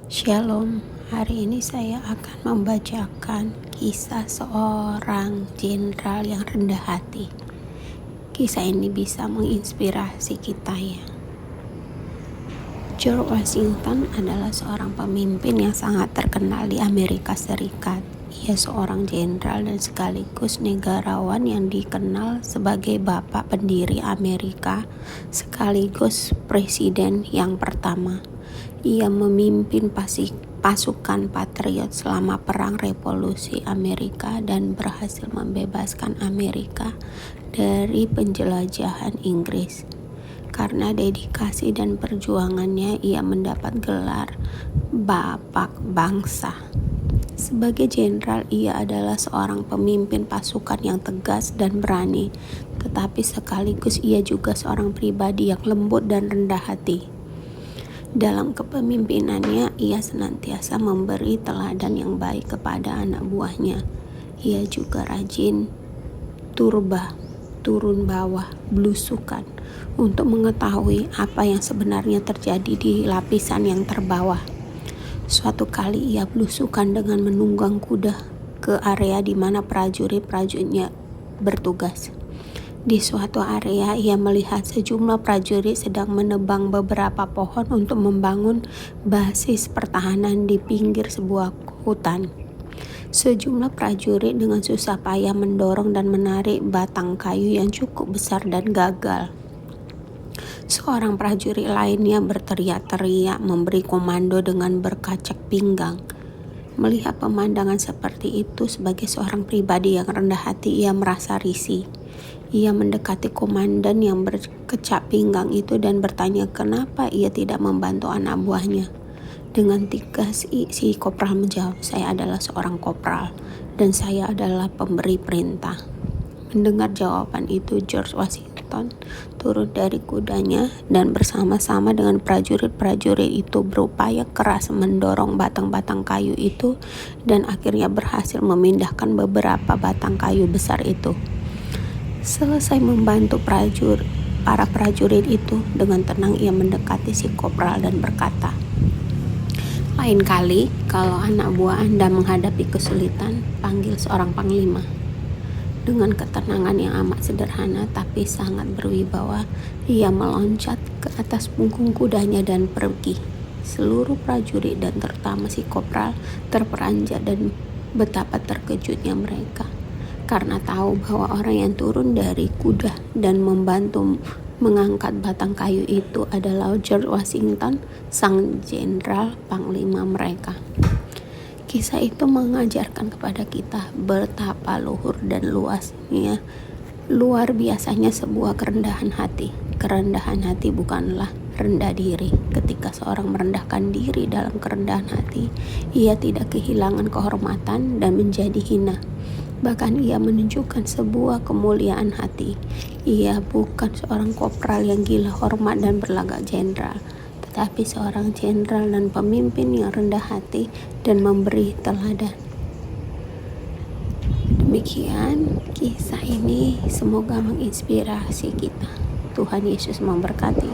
Shalom, hari ini saya akan membacakan kisah seorang jenderal yang rendah hati. Kisah ini bisa menginspirasi kita ya. George Washington adalah seorang pemimpin yang sangat terkenal di Amerika Serikat. Ia seorang jenderal dan sekaligus negarawan yang dikenal sebagai bapak pendiri Amerika, sekaligus presiden yang pertama. Ia memimpin pasukan patriot selama Perang Revolusi Amerika dan berhasil membebaskan Amerika dari penjelajahan Inggris. Karena dedikasi dan perjuangannya, ia mendapat gelar Bapak Bangsa. Sebagai jenderal, ia adalah seorang pemimpin pasukan yang tegas dan berani, tetapi sekaligus ia juga seorang pribadi yang lembut dan rendah hati. Dalam kepemimpinannya, ia senantiasa memberi teladan yang baik kepada anak buahnya. Ia juga rajin turun bawah, belusukan, untuk mengetahui apa yang sebenarnya terjadi di lapisan yang terbawah. Suatu kali ia belusukan dengan menunggang kuda ke area di mana prajurit-prajuritnya bertugas. Di suatu area, ia melihat sejumlah prajurit sedang menebang beberapa pohon untuk membangun basis pertahanan di pinggir sebuah hutan. Sejumlah prajurit dengan susah payah mendorong dan menarik batang kayu yang cukup besar dan gagal. Seorang prajurit lainnya berteriak-teriak memberi komando dengan berkacak pinggang. Melihat pemandangan seperti itu, sebagai seorang pribadi yang rendah hati, ia merasa risih. Ia mendekati komandan yang berkecak pinggang itu dan bertanya kenapa ia tidak membantu anak buahnya. Dengan tegas si kopral menjawab, "Saya adalah seorang kopral dan saya adalah pemberi perintah." Mendengar jawaban itu, George Washington turun dari kudanya dan bersama-sama dengan prajurit-prajurit itu berupaya keras mendorong batang-batang kayu itu dan akhirnya berhasil memindahkan beberapa batang kayu besar itu. Selesai membantu para prajurit itu, dengan tenang ia mendekati si kopral dan berkata, "Lain kali kalau anak buah Anda menghadapi kesulitan, panggil seorang panglima." Dengan ketenangan yang amat sederhana tapi sangat berwibawa, ia meloncat ke atas punggung kudanya dan pergi. Seluruh prajurit dan terutama si kopral terperanjat dan betapa terkejutnya mereka, karena tahu bahwa orang yang turun dari kuda dan membantu mengangkat batang kayu itu adalah George Washington, sang jenderal panglima mereka. Kisah itu mengajarkan kepada kita betapa luhur dan luar biasanya sebuah kerendahan hati. Kerendahan hati bukanlah rendah diri. Ketika seorang merendahkan diri dalam kerendahan hati, ia tidak kehilangan kehormatan dan menjadi hina. Bahkan ia menunjukkan sebuah kemuliaan hati. Ia bukan seorang kopral yang gila hormat dan berlagak jenderal, tetapi seorang jenderal dan pemimpin yang rendah hati dan memberi teladan. Demikian kisah ini, semoga menginspirasi kita. Tuhan Yesus memberkati.